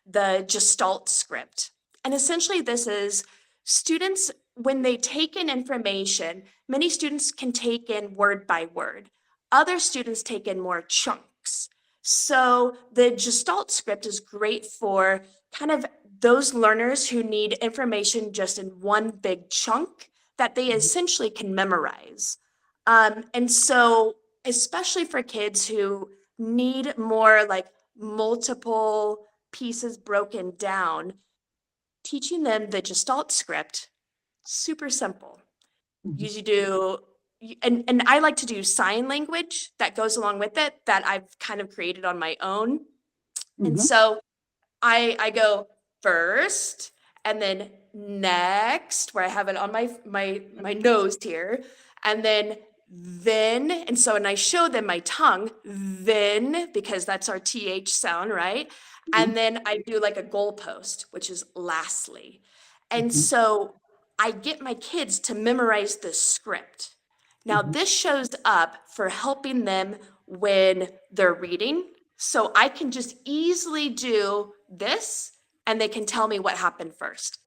the Gestalt script. And essentially this is students, when they take in information, many students can take in word by word. Other students take in more chunks. So the Gestalt script is great for kind of those learners who need information just in one big chunk that they essentially can memorize. And so, especially for kids who need more like multiple pieces broken down, teaching them the Gestalt script, super simple. Mhm. You do, and I like to do sign language that goes along with it that I've kind of created on my own. And Mhm. so I go first and then next, where I have it on my nose here, and then, and so, and I show them my tongue, then, because that's our TH sound, right? Mhm. And then I do like a goalpost, which is lastly. And Mhm. so I get my kids to memorize the script. Now, Mhm. this shows up for helping them when they're reading. So I can just easily do this and they can tell me what happened first.